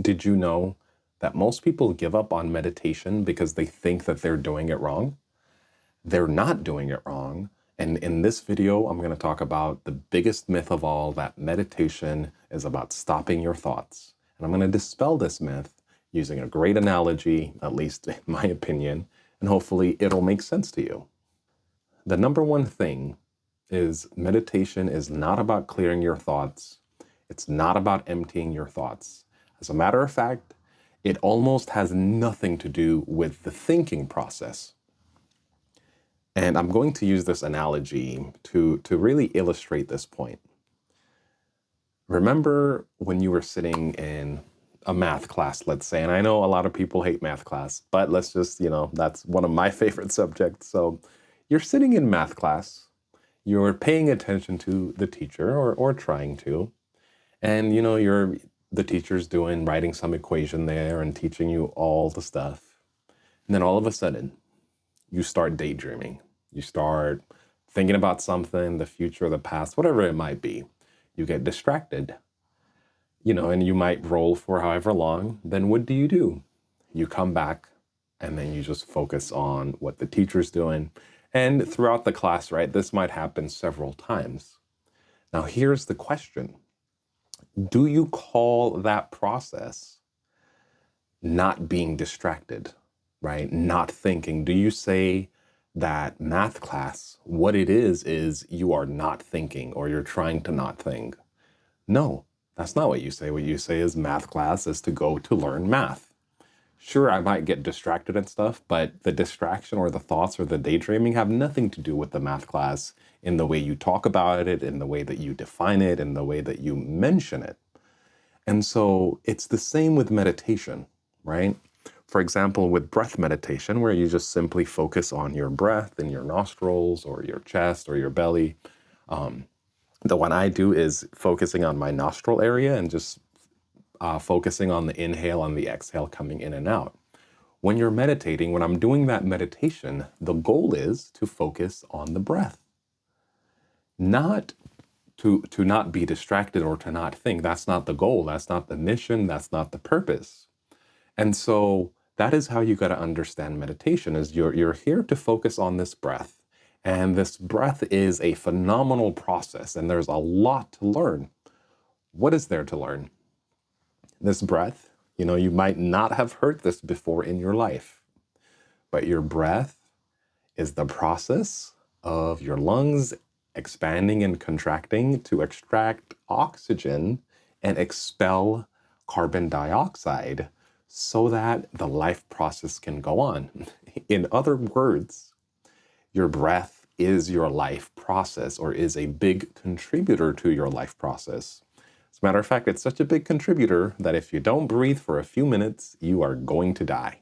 Did you know that most people give up on meditation because they think that they're doing it wrong? They're not doing it wrong. And in this video, I'm going to talk about the biggest myth of all, that meditation is about stopping your thoughts. And I'm going to dispel this myth using a great analogy, at least in my opinion, and hopefully it'll make sense to you. The number one thing is meditation is not about clearing your thoughts. It's not about emptying your thoughts. As a matter of fact, it almost has nothing to do with the thinking process. And I'm going to use this analogy to really illustrate this point. Remember when you were sitting in a math class, let's say, and I know a lot of people hate math class, but let's just, that's one of my favorite subjects. So you're sitting in math class, you're paying attention to the teacher or trying to, and the teacher's writing some equation there and teaching you all the stuff. And then all of a sudden, you start daydreaming. You start thinking about something, the future, the past, whatever it might be. You get distracted, and you might roll for however long. Then what do? You come back and then you just focus on what the teacher's doing. And throughout the class, right, this might happen several times. Now, here's the question. Do you call that process not being distracted, right? Not thinking? Do you say that math class, what it is you are not thinking or you're trying to not think? No, that's not what you say. What you say is math class is to go to learn math. Sure, I might get distracted and stuff, but the distraction or the thoughts or the daydreaming have nothing to do with the math class in the way you talk about it, in the way that you define it, in the way that you mention it. And so it's the same with meditation, right? For example, with breath meditation, where you just simply focus on your breath in your nostrils or your chest or your belly. The one I do is focusing on my nostril area and just focusing on the inhale and the exhale coming in and out. When you're meditating, when I'm doing that meditation, the goal is to focus on the breath, not to not be distracted or to not think. That's not the goal. That's not the mission. That's not the purpose. And so that is how you got to understand meditation, is you're here to focus on this breath. And this breath is a phenomenal process, and there's a lot to learn. What is there to learn? This breath, you might not have heard this before in your life, but your breath is the process of your lungs expanding and contracting to extract oxygen and expel carbon dioxide so that the life process can go on. In other words, your breath is your life process, or is a big contributor to your life process. As a matter of fact, it's such a big contributor that if you don't breathe for a few minutes, you are going to die.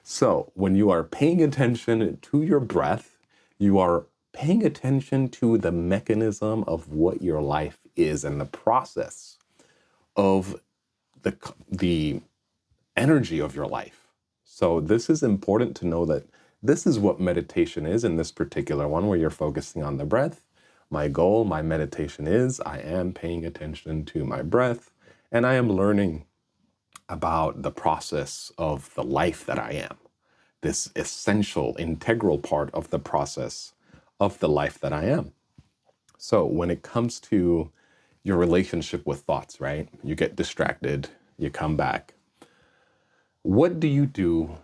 So when you are paying attention to your breath, you are paying attention to the mechanism of what your life is and the process of the energy of your life. So this is important to know, that this is what meditation is in this particular one, where you're focusing on the breath. My goal, my meditation is I am paying attention to my breath, and I am learning about the process of the life that I am, this essential, integral part of the process of the life that I am. So when it comes to your relationship with thoughts, right? You get distracted, you come back. What do you do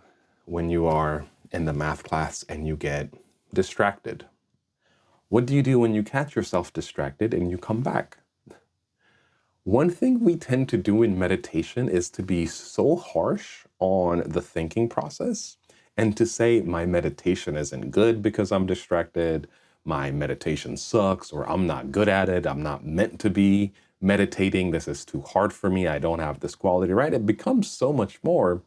when you are in the math class and you get distracted? What do you do when you catch yourself distracted and you come back? One thing we tend to do in meditation is to be so harsh on the thinking process and to say, my meditation isn't good because I'm distracted, my meditation sucks, or I'm not good at it, I'm not meant to be meditating, this is too hard for me, I don't have this quality, right? It becomes so much more.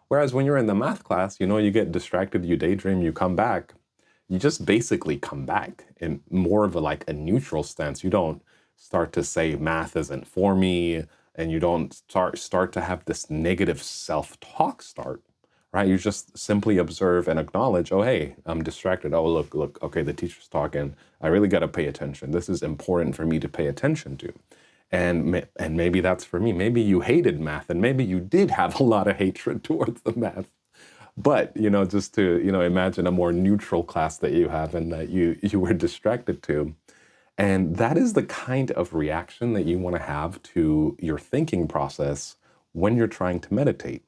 Whereas when you're in the math class, you get distracted, you daydream, you come back, you just basically come back in more of a neutral stance. You don't start to say math isn't for me, and you don't start to have this negative self-talk start, right? You just simply observe and acknowledge, oh, hey, I'm distracted. Oh, look, okay, the teacher's talking. I really got to pay attention. This is important for me to pay attention to. And maybe that's for me. Maybe you hated math, and maybe you did have a lot of hatred towards the math. But just to imagine a more neutral class that you have and that you were distracted to, and that is the kind of reaction that you want to have to your thinking process when you're trying to meditate.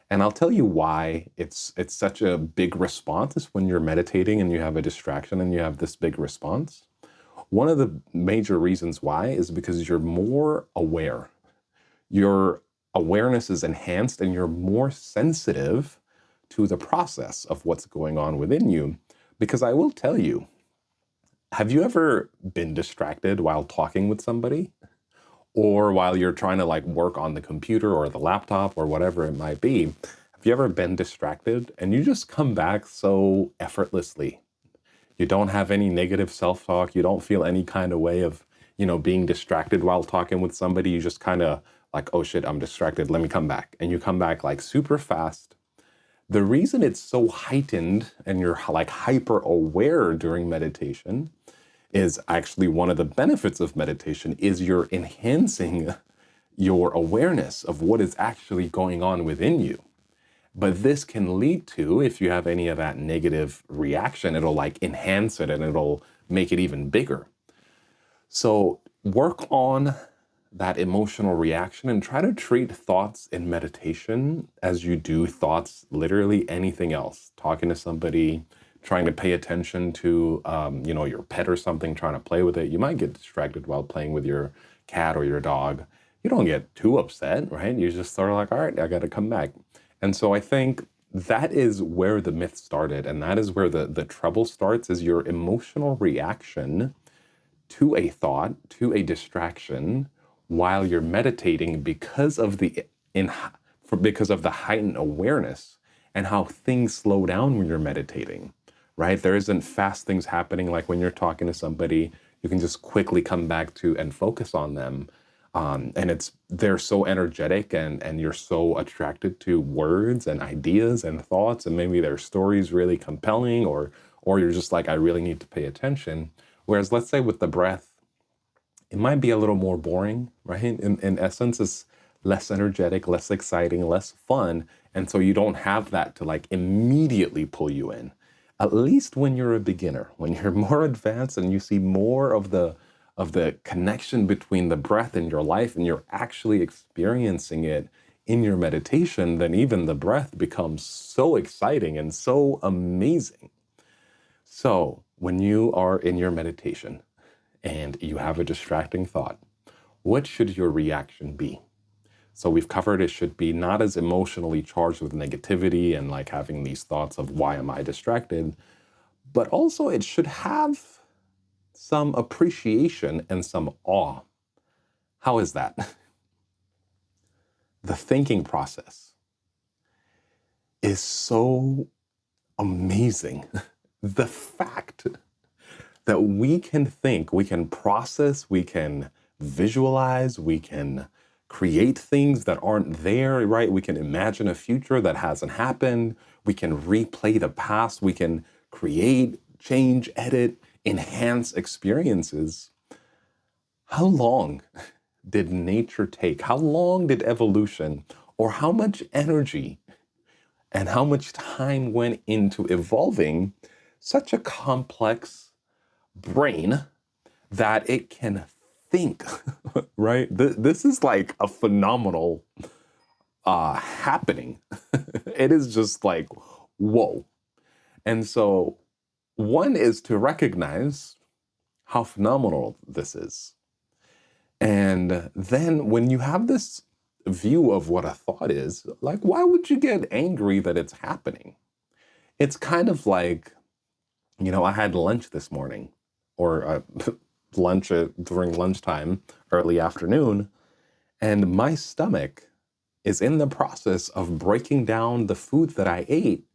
And I'll tell you why it's such a big response when you're meditating and you have a distraction and you have this big response. One of the major reasons why is because you're more aware. Your awareness is enhanced and you're more sensitive to the process of what's going on within you. Because I will tell you, have you ever been distracted while talking with somebody? Or while you're trying to work on the computer or the laptop or whatever it might be? Have you ever been distracted and you just come back so effortlessly? You don't have any negative self-talk. You don't feel any kind of way of, being distracted while talking with somebody. You just kind of oh shit, I'm distracted. Let me come back. And you come back super fast. The reason it's so heightened and you're hyper aware during meditation is actually one of the benefits of meditation is you're enhancing your awareness of what is actually going on within you. But this can lead to, if you have any of that negative reaction, it'll enhance it and it'll make it even bigger. So work on that emotional reaction and try to treat thoughts in meditation as you do thoughts, literally anything else. Talking to somebody, trying to pay attention to, your pet or something, trying to play with it. You might get distracted while playing with your cat or your dog. You don't get too upset, right? You just sort of all right, I got to come back. And so I think that is where the myth started. And that is where the trouble starts, is your emotional reaction to a thought, to a distraction while you're meditating because of the heightened awareness and how things slow down when you're meditating, right? There isn't fast things happening like when you're talking to somebody. You can just quickly come back to and focus on them. And they're so energetic and you're so attracted to words and ideas and thoughts, and maybe their story's really compelling, or you're just I really need to pay attention. Whereas let's say with the breath, it might be a little more boring, right? In essence, it's less energetic, less exciting, less fun. And so you don't have that to immediately pull you in. At least when you're a beginner, when you're more advanced and you see more of the connection between the breath and your life, and you're actually experiencing it in your meditation, then even the breath becomes so exciting and so amazing. So when you are in your meditation and you have a distracting thought, what should your reaction be? So we've covered it should be not as emotionally charged with negativity and having these thoughts of why am I distracted, but also it should have some appreciation and some awe. How is that? The thinking process is so amazing. The fact that we can think, we can process, we can visualize, we can create things that aren't there, right? We can imagine a future that hasn't happened. We can replay the past. We can create, change, edit, enhance experiences. How long did nature take? How long did evolution, or how much energy and how much time went into evolving such a complex brain that it can think, right? This is a phenomenal happening. It is just whoa. And so one is to recognize how phenomenal this is. And then when you have this view of what a thought is, why would you get angry that it's happening? It's kind of I had lunch this morning, or lunch during lunchtime, early afternoon, and my stomach is in the process of breaking down the food that I ate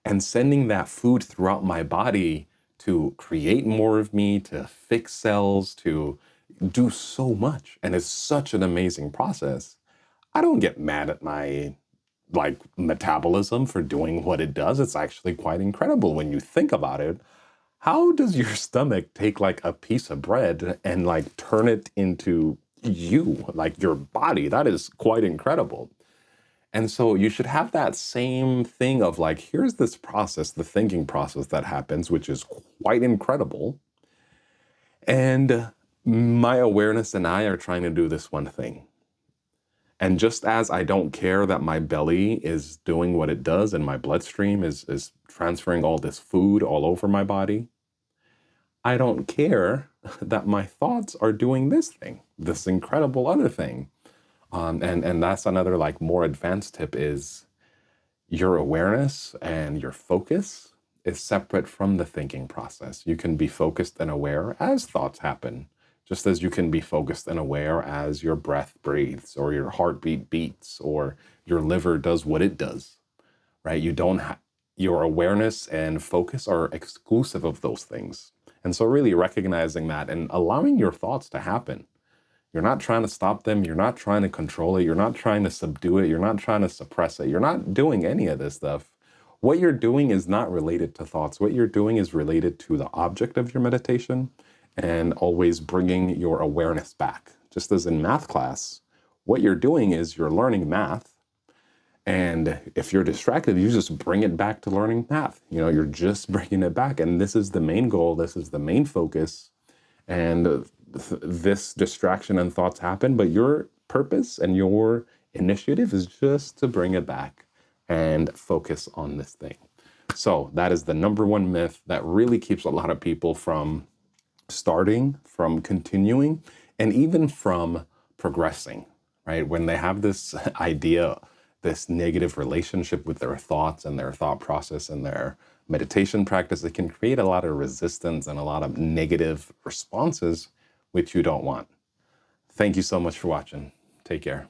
and sending that food throughout my body to create more of me, to fix cells, to do so much. And it's such an amazing process. I don't get mad at my metabolism for doing what it does. It's actually quite incredible when you think about it. How does your stomach take a piece of bread and turn it into you, like your body. That is quite incredible. And so you should have that same thing of like, here's this process, the thinking process that happens, which is quite incredible. And my awareness and I are trying to do this one thing. And just as I don't care that my belly is doing what it does and my bloodstream is transferring all this food all over my body, I don't care that my thoughts are doing this thing, this incredible other thing. And that's another like more advanced tip is your awareness and your focus is separate from the thinking process. You can be focused and aware as thoughts happen, just as you can be focused and aware as your breath breathes or your heartbeat beats or your liver does what it does, right? You don't your awareness and focus are exclusive of those things. And so really recognizing that and allowing your thoughts to happen. You're not trying to stop them. You're not trying to control it. You're not trying to subdue it. You're not trying to suppress it. You're not doing any of this stuff. What you're doing is not related to thoughts. What you're doing is related to the object of your meditation and always bringing your awareness back. Just as in math class, what you're doing is you're learning math. And if you're distracted, you just bring it back to learning math. You're just bringing it back. And this is the main goal. This is the main focus. And this distraction and thoughts happen, but your purpose and your initiative is just to bring it back and focus on this thing. So that is the number one myth that really keeps a lot of people from starting, from continuing, and even from progressing, right? When they have this idea, this negative relationship with their thoughts and their thought process and their meditation practice, it can create a lot of resistance and a lot of negative responses, which you don't want. Thank you so much for watching. Take care.